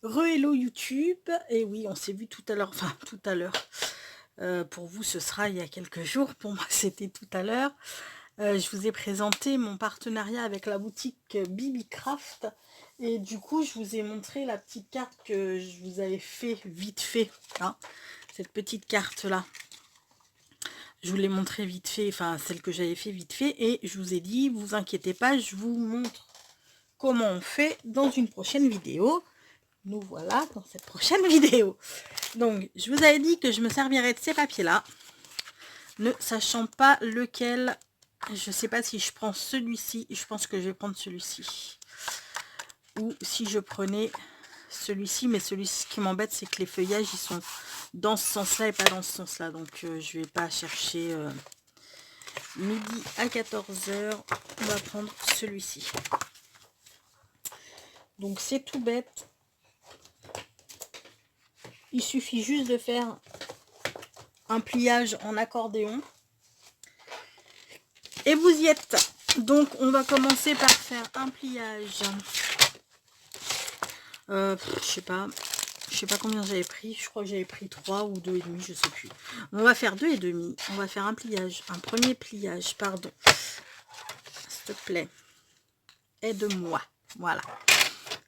Re-hello YouTube, et oui, on s'est vu tout à l'heure, enfin tout à l'heure. Pour vous, ce sera il y a quelques jours. Pour moi, c'était tout à l'heure. Je vous ai présenté mon partenariat avec la boutique Bibicraft. Et du coup, je vous ai montré la petite carte que je vous avais fait vite fait. Hein, cette petite carte-là. Je vous l'ai montré vite fait, enfin celle que j'avais fait vite fait. Et je vous ai dit, vous inquiétez pas, je vous montre comment on fait dans une prochaine vidéo. Nous voilà dans cette prochaine vidéo. Donc, je vous avais dit que je me servirais de ces papiers-là, ne sachant pas lequel. Je sais pas si je prends celui-ci. Je pense que je vais prendre celui-ci. Ou si je prenais celui-ci. Mais celui-ci qui m'embête, c'est que les feuillages, ils sont dans ce sens-là et pas dans ce sens-là. Donc, je vais pas chercher midi à 14h. On va prendre celui-ci. Donc, c'est tout bête. Il suffit juste de faire un pliage en accordéon. Et vous y êtes. Donc, on va commencer par faire un pliage. Je sais pas combien j'avais pris. Je crois que j'avais pris 3 ou 2,5, je sais plus. On va faire 2,5. On va faire un pliage. Un premier pliage, pardon. S'il te plaît. Aide-moi. Voilà.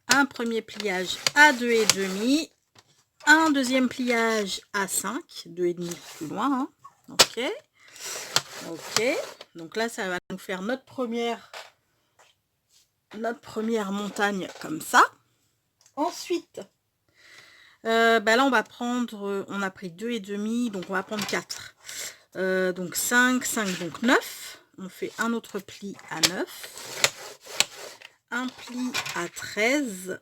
Un premier pliage à 2,5. Un deuxième pliage à 5. 2,5 plus loin. Hein. Ok. Ok. Donc là, ça va nous faire notre première montagne comme ça. Ensuite, bah là on va prendre, on a pris 2,5, donc on va prendre 4. Donc 5, donc 9. On fait un autre pli à 9. Un pli à 13.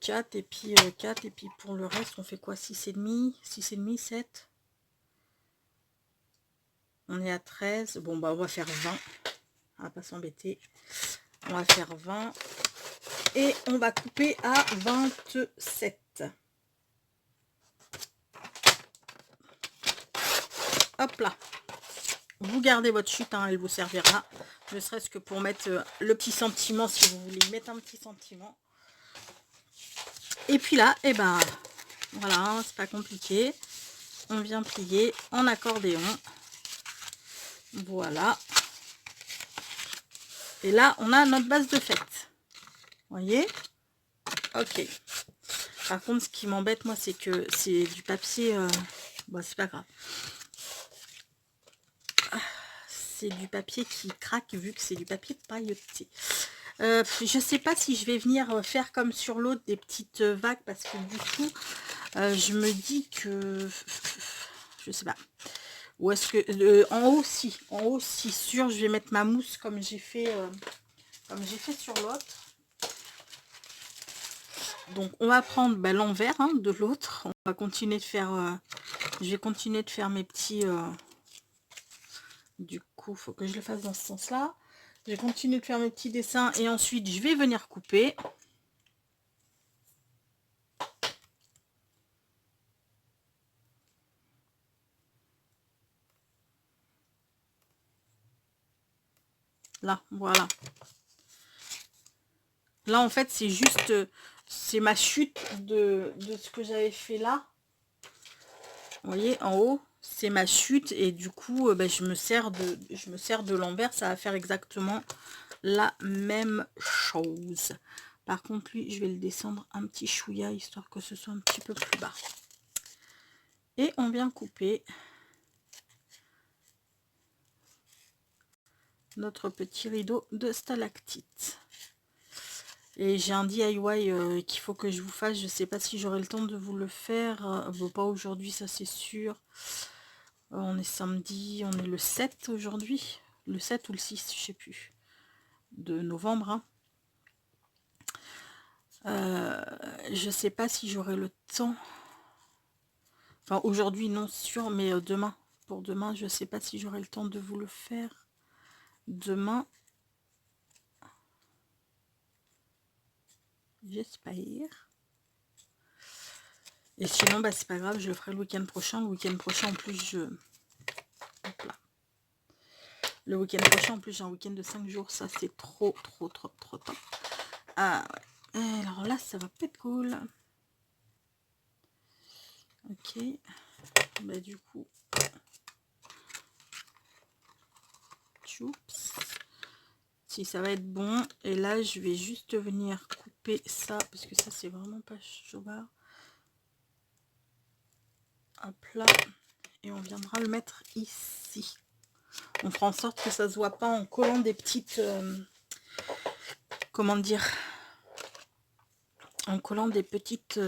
4 et puis 4 et puis pour le reste on fait quoi? 6,5, 6,5, 7. On est à 13. Bon bah on va faire 20. On va pas s'embêter. On va faire 20. Et on va couper à 27. Hop là. Vous gardez votre chute, hein, elle vous servira. Ne serait-ce que pour mettre le petit sentiment, si vous voulez mettre un petit sentiment. Et puis là, et ben voilà, hein, c'est pas compliqué. On vient plier en accordéon. Voilà. Et là, on a notre base de fête. Vous voyez? Ok. Par contre, ce qui m'embête, moi, c'est que c'est du papier... Bon, c'est pas grave. C'est du papier qui craque, vu que c'est du papier pailleté. Je sais pas si je vais venir faire comme sur l'autre des petites vagues, parce que du coup, je me dis que... Je sais pas. Ou est-ce que... en haut, si sûr, je vais mettre ma mousse comme j'ai fait sur l'autre. Donc on va prendre l'envers, hein, de l'autre. On va continuer de faire... je vais continuer de faire mes petits... du coup, il faut que je le fasse dans ce sens-là. Je vais continuer de faire mes petits dessins et ensuite je vais venir couper. Là, voilà. Là, en fait, c'est juste... c'est ma chute de ce que j'avais fait là. Vous voyez, en haut, c'est ma chute. Et du coup, je me sers de l'envers. Ça va faire exactement la même chose. Par contre, lui, je vais le descendre un petit chouïa, histoire que ce soit un petit peu plus bas. Et on vient couper notre petit rideau de stalactite. Et j'ai un DIY qu'il faut que je vous fasse. Je sais pas si j'aurai le temps de vous le faire. Bon, pas aujourd'hui, ça c'est sûr. On est samedi, on est le 7 aujourd'hui. Le 7 ou le 6, je sais plus. De novembre. Hein. Je sais pas si j'aurai le temps. Enfin, aujourd'hui, non, sûr, mais demain. Pour demain, je sais pas si j'aurai le temps de vous le faire. Demain. J'espère. Et sinon, c'est pas grave, je le ferai le week-end prochain. Le week-end prochain, en plus, je... Hop là. Le week-end prochain, en plus, j'ai un week-end de 5 jours. Ça, c'est trop top. Ah ouais. Et alors là, ça va pas être cool. Ok. Bah du coup... Choups. Si ça va être bon. Et là, je vais juste venir couper ça. Parce que ça, c'est vraiment pas chaubard. Hop là. Et on viendra le mettre ici. On fera en sorte que ça se voit pas en collant des petites... comment dire, en collant des petites...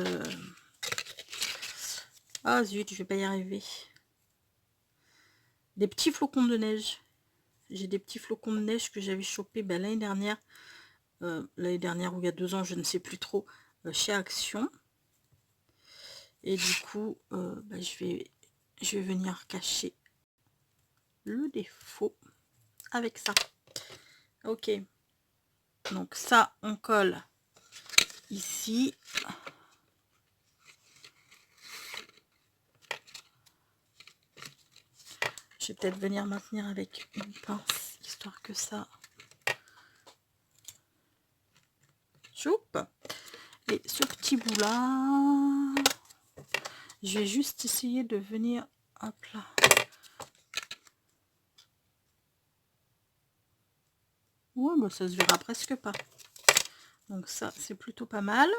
Ah zut, je vais pas y arriver. Des petits flocons de neige. J'ai des petits flocons de neige que j'avais chopé l'année dernière. L'année dernière ou il y a 2 ans, je ne sais plus trop, chez Action. Et du coup, je vais venir cacher le défaut avec ça. Ok. Donc ça, on colle ici. Je vais peut-être venir maintenir avec une pince, histoire que ça... Choup. Et ce petit bout-là, je vais juste essayer de venir... Hop là. Ouais, bah ça se verra presque pas. Donc ça, c'est plutôt pas mal.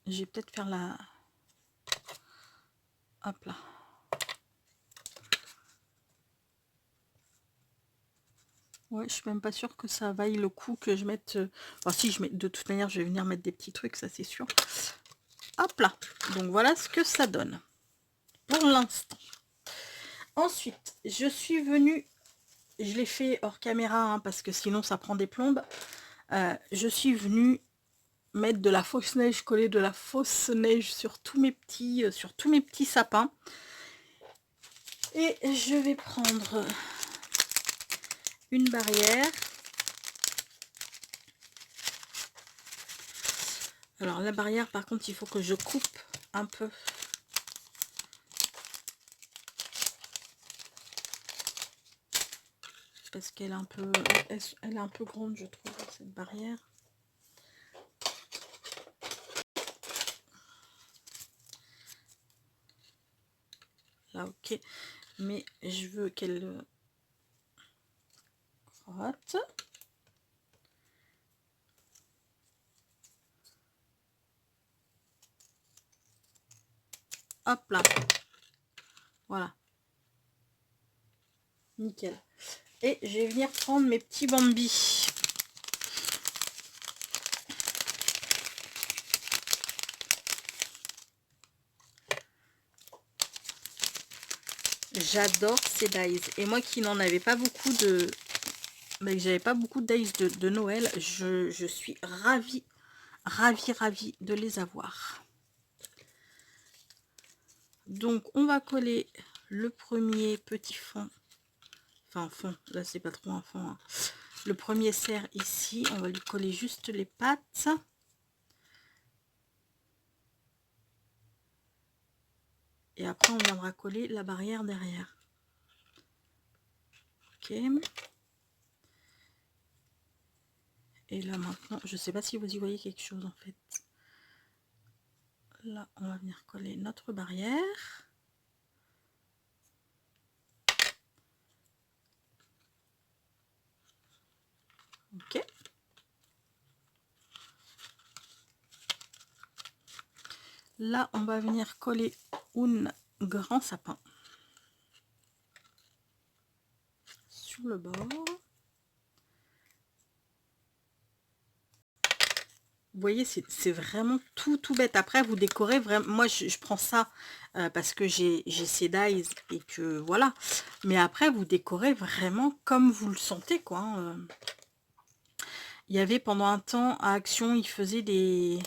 Je vais peut-être faire la... Hop là. Ouais, je suis même pas sûre que ça vaille le coup que je mette... Enfin, si, je mets... de toute manière, je vais venir mettre des petits trucs, ça c'est sûr. Hop là. Donc voilà ce que ça donne. Pour l'instant. Ensuite, je suis venue... Je l'ai fait hors caméra, hein, parce que sinon ça prend des plombes. Je suis venue mettre de la fausse neige, coller de la fausse neige sur tous mes petits sapins. Et je vais prendre une barrière. Alors la barrière, par contre, il faut que je coupe un peu. Parce qu'elle est un peu, elle est un peu grande, je trouve, cette barrière. Là, ok. Mais je veux qu'elle frotte. Hop là. Voilà. Nickel. Et je vais venir prendre mes petits bambis. J'adore ces dies. Et moi qui n'en avais pas beaucoup de... Mais que j'avais pas beaucoup de dies de Noël, je suis ravie de les avoir. Donc on va coller le premier petit fond. Enfin fond, là c'est pas trop un fond. Hein. Le premier cerf ici, on va lui coller juste les pattes. Et après on viendra coller la barrière derrière. Ok. Et là maintenant, je sais pas si vous y voyez quelque chose en fait. Là on va venir coller notre barrière. Ok. Là on va venir coller un grand sapin sur le bord. Vous voyez, c'est vraiment tout bête. Après, vous décorez vraiment. Moi, je prends ça parce que j'ai ces dies et que voilà. Mais après, vous décorez vraiment comme vous le sentez, quoi. Hein. Il y avait pendant un temps à Action, ils faisaient des...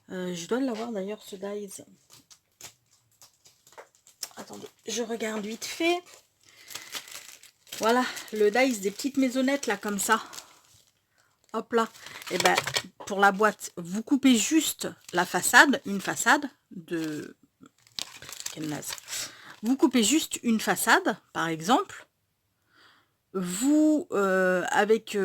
je dois l'avoir d'ailleurs, ce dies. Attendez, je regarde vite fait. Voilà, le dies des petites maisonnettes, là, comme ça. Hop là. Et ben pour la boîte, vous coupez juste la façade, une façade de quelle naze. Vous coupez juste une façade, par exemple. Vous, avec,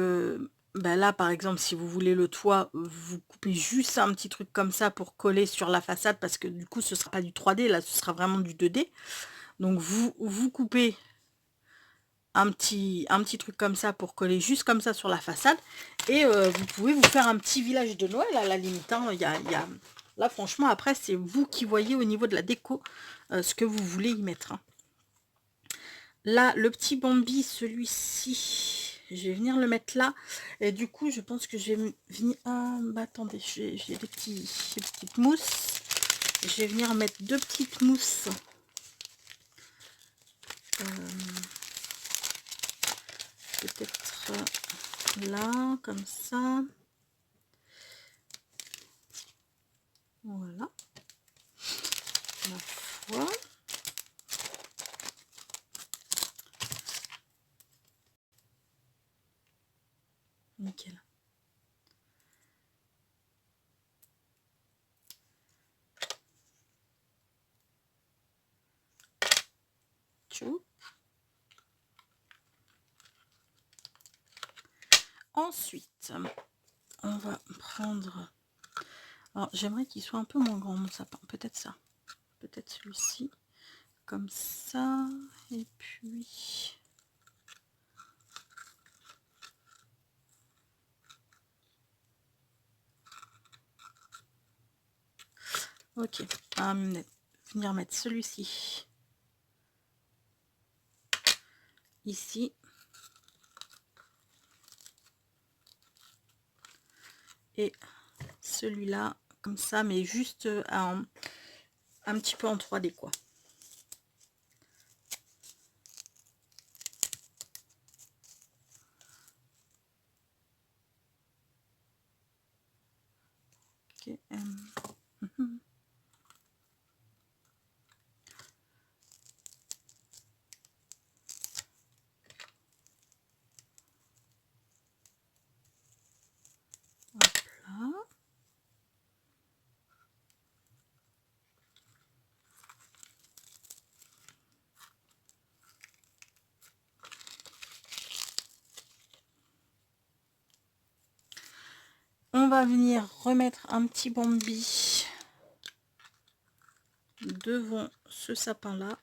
bah là, par exemple, si vous voulez le toit, vous coupez juste un petit truc comme ça pour coller sur la façade parce que du coup, ce sera pas du 3D, là, ce sera vraiment du 2D. Donc vous coupez un petit truc comme ça pour coller juste comme ça sur la façade et vous pouvez vous faire un petit village de Noël à la limite, hein. Là, franchement, après, c'est vous qui voyez au niveau de la déco ce que vous voulez y mettre, hein. Là, le petit Bambi, celui-ci, je vais venir le mettre là. Et du coup, je pense que je vais venir... Ah, bah attendez, j'ai des petites mousses. Je vais venir mettre deux petites mousses. Peut-être là, comme ça. Voilà. Ma foi. Nickel. Tchou. Ensuite, on va prendre... Alors, j'aimerais qu'il soit un peu moins grand, mon sapin. Peut-être ça. Peut-être celui-ci. Comme ça. Et puis... Ok. On va venir mettre celui-ci. Ici. Et celui-là, comme ça, mais juste un petit peu en 3D, quoi. Ok. Hop là. On va venir remettre un petit Bambi devant ce sapin-là.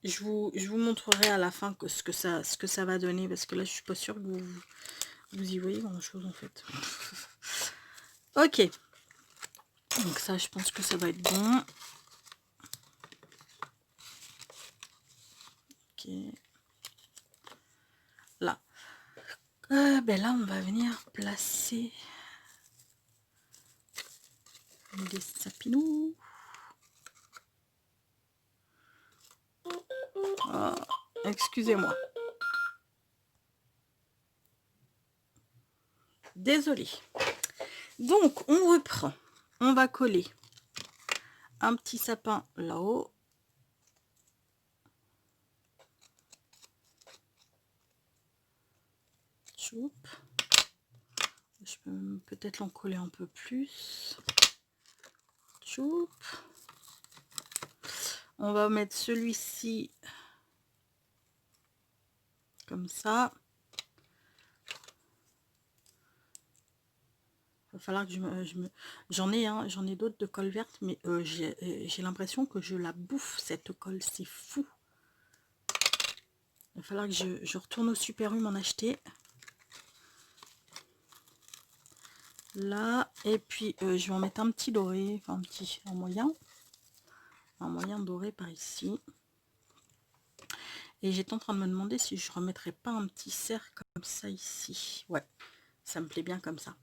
Je vous montrerai à la fin ce que ça va donner, parce que là, je suis pas sûre que vous y voyez grand-chose, en fait. Ok. Donc ça, je pense que ça va être bon. Ok. Là. Ben là, on va venir placer des sapinous. Oh, excusez-moi. Désolée. Donc, on reprend. On va coller un petit sapin là-haut. Choup. Je peux peut-être l'en coller un peu plus. Choup. On va mettre celui-ci comme ça. Il va falloir que j'en ai d'autres de colle verte, mais j'ai l'impression que je la bouffe cette colle, c'est fou. Il va falloir que je retourne au Super U m'en acheter. Là, et puis je vais en mettre un petit doré, enfin un moyen doré par ici. Et j'étais en train de me demander si je remettrais pas un petit cercle comme ça ici. Ouais, ça me plaît bien comme ça.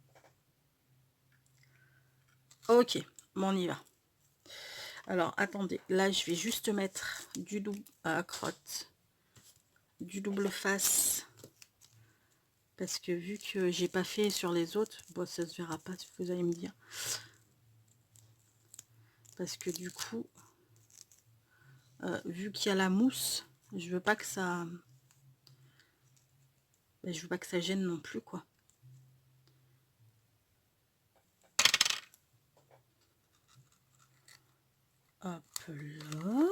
Ok, bon, on y va. Alors, attendez, là, je vais juste mettre du double crotte, du double face. Parce que vu que j'ai pas fait sur les autres, bon, ça se verra pas, vous allez me dire. Parce que du coup, vu qu'il y a la mousse, je veux pas que ça Ben, je veux pas que ça gêne non plus, quoi. Hop là.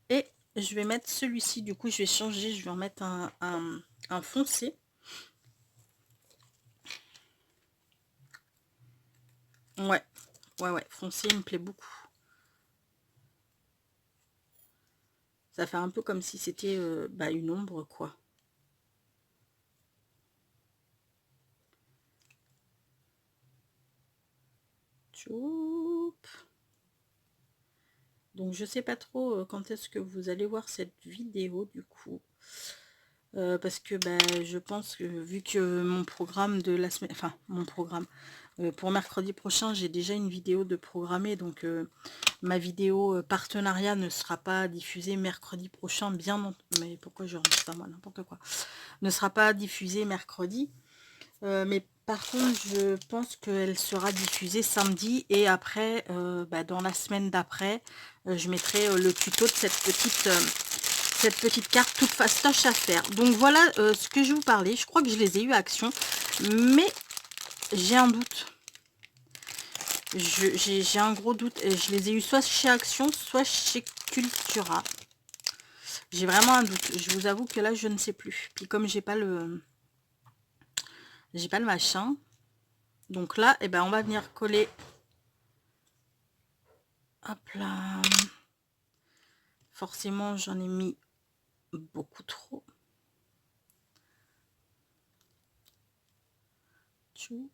Et je vais mettre celui-ci, du coup je vais changer, je vais en mettre un foncé. Ouais, foncé, il me plaît beaucoup. Ça fait un peu comme si c'était bah, une ombre, quoi. Tchoup. Donc je sais pas trop quand est-ce que vous allez voir cette vidéo, du coup. Parce que bah, je pense que vu que mon programme de la semaine, enfin mon programme pour mercredi prochain, j'ai déjà une vidéo de programmée, donc ma vidéo partenariat ne sera pas diffusée mercredi prochain, mais pourquoi je rentre ça moi, n'importe quoi, ne sera pas diffusée mercredi, mais par contre je pense qu'elle sera diffusée samedi, et après bah, dans la semaine d'après je mettrai le tuto de cette petite carte toute fastoche à faire. Donc voilà ce que je vous parlais. Je crois que je les ai eu à Action, mais j'ai un doute. J'ai un gros doute. Je les ai eu soit chez Action, soit chez Cultura. J'ai vraiment un doute. Je vous avoue que là, je ne sais plus. Puis comme j'ai pas le machin. Donc là, eh ben, on va venir coller. Hop là. Forcément, j'en ai mis beaucoup trop. Tchoup.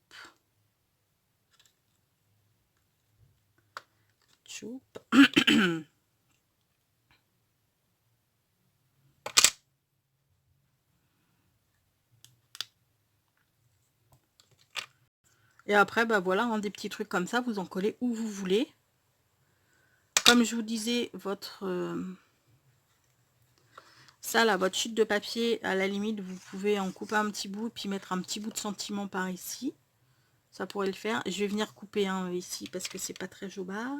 Tchoup. Et après, bah voilà, hein, des petits trucs comme ça, vous en collez où vous voulez. Comme je vous disais, ça là, votre chute de papier, à la limite, vous pouvez en couper un petit bout, puis mettre un petit bout de sentiment par ici. Ça pourrait le faire. Je vais venir couper un ici, parce que c'est pas très jobard.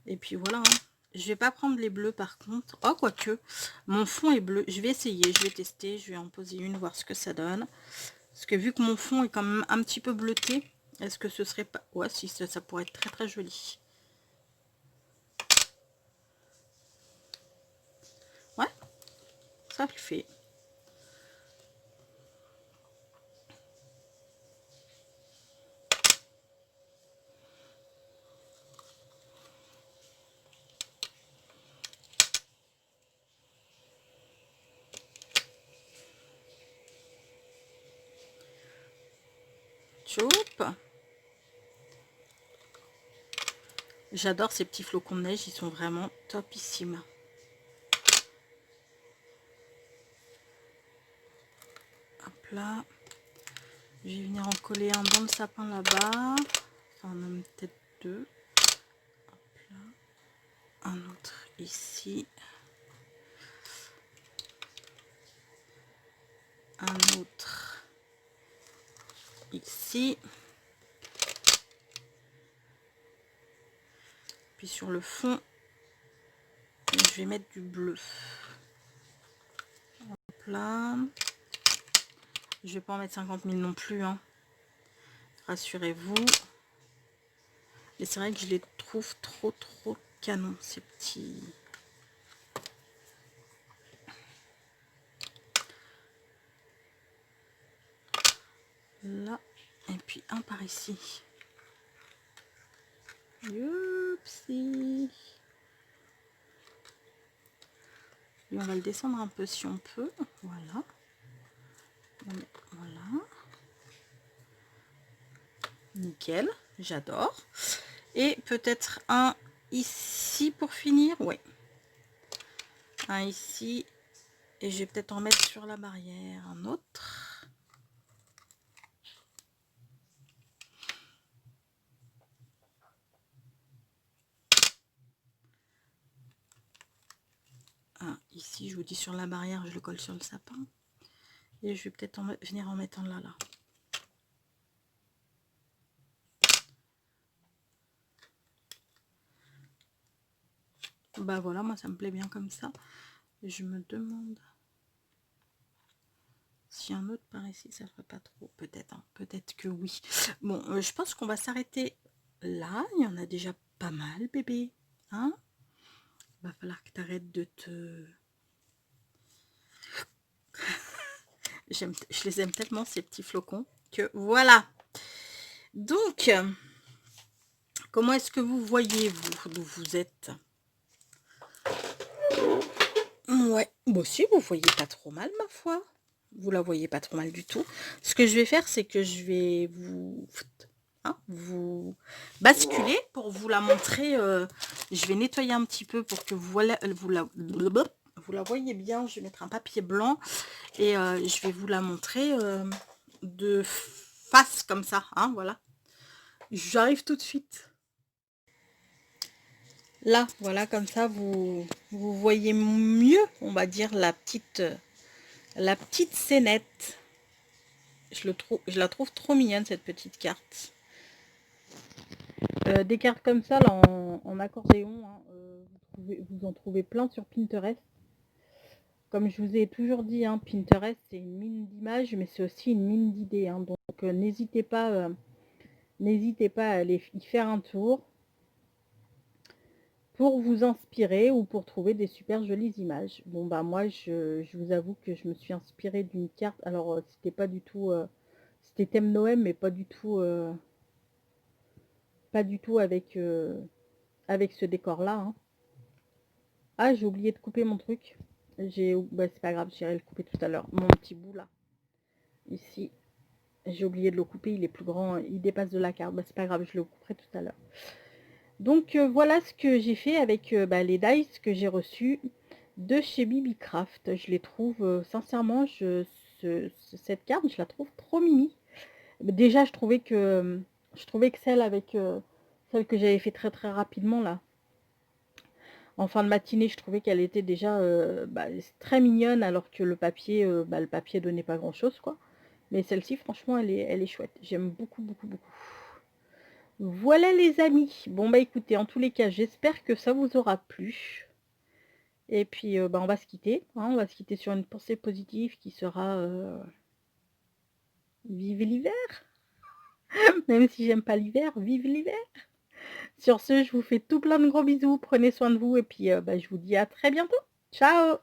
Et puis voilà, hein. Je vais pas prendre les bleus par contre. Oh, quoique, mon fond est bleu. Je vais essayer, je vais tester, je vais en poser une, voir ce que ça donne. Parce que vu que mon fond est quand même un petit peu bleuté, est-ce que ce serait pas... Ouais, si, ça pourrait être très très joli. Ouais, ça le fait. Choup. J'adore ces petits flocons de neige, ils sont vraiment topissimes. Hop là. Je vais venir en coller un dans le sapin là-bas. Enfin, même peut-être deux. Hop là. Un autre ici. Un autre ici. Puis sur le fond, je vais mettre du bleu. Hop là. Je vais pas en mettre 50 000 non plus, hein. Rassurez-vous. Et c'est vrai que je les trouve trop canons, ces petits. Là. Et puis un par ici. Youpsi. Et on va le descendre un peu si on peut. Voilà. Voilà. Nickel. J'adore. Et peut-être un ici pour finir. Ouais. Un ici. Et je vais peut-être en mettre sur la barrière. Un autre. Un ici, je vous dis sur la barrière, je le colle sur le sapin. Et je vais peut-être venir en mettre un là. Bah voilà, moi ça me plaît bien comme ça. Je me demande si un autre par ici, ça ferait pas trop. Peut-être, hein, peut-être que oui. Bon, je pense qu'on va s'arrêter là. Il y en a déjà pas mal, bébé. Hein? Va falloir que tu arrêtes de te... Je les aime tellement, ces petits flocons, que voilà. Donc, comment est-ce que vous voyez, vous, d'où vous êtes? Ouais, moi aussi, vous voyez pas trop mal, ma foi. Vous la voyez pas trop mal du tout. Ce que je vais faire, c'est que je vais vous basculer pour vous la montrer. Je vais nettoyer un petit peu pour que vous la voyez bien. Je vais mettre un papier blanc et je vais vous la montrer de face comme ça. Hein, voilà. J'arrive tout de suite. Là, voilà, comme ça, vous voyez mieux, on va dire, la petite scénette. Je la trouve trop mignonne, cette petite carte. Des cartes comme ça, là, en accordéon, hein, vous en trouvez plein sur Pinterest. Comme je vous ai toujours dit, hein, Pinterest, c'est une mine d'images, mais c'est aussi une mine d'idées. Hein, donc, n'hésitez pas à aller y faire un tour pour vous inspirer ou pour trouver des super jolies images. Bon, bah moi, je vous avoue que je me suis inspirée d'une carte. Alors, c'était pas du tout... c'était thème Noël, mais pas du tout avec, avec ce décor-là. Hein. Ah, j'ai oublié de couper mon truc. Bah, c'est pas grave, j'irai le couper tout à l'heure. Mon petit bout là, ici, j'ai oublié de le couper. Il est plus grand, il dépasse de la carte. Bah, c'est pas grave, je le couperai tout à l'heure. Donc voilà ce que j'ai fait avec bah, les dice que j'ai reçus de chez Bibicraft. Je les trouve sincèrement, cette carte, je la trouve trop mimi. Déjà, je trouvais que celle avec celle que j'avais fait très très rapidement là, en fin de matinée, je trouvais qu'elle était déjà bah, très mignonne, alors que le papier donnait pas grand chose, quoi. Mais celle-ci, franchement, elle est chouette. J'aime beaucoup, beaucoup, beaucoup. Voilà les amis. Bon bah écoutez, en tous les cas, j'espère que ça vous aura plu. Et puis bah, on va se quitter. Hein, on va se quitter sur une pensée positive qui sera vive l'hiver. Même si j'aime pas l'hiver, vive l'hiver. Sur ce, je vous fais tout plein de gros bisous. Prenez soin de vous et puis bah, je vous dis à très bientôt. Ciao!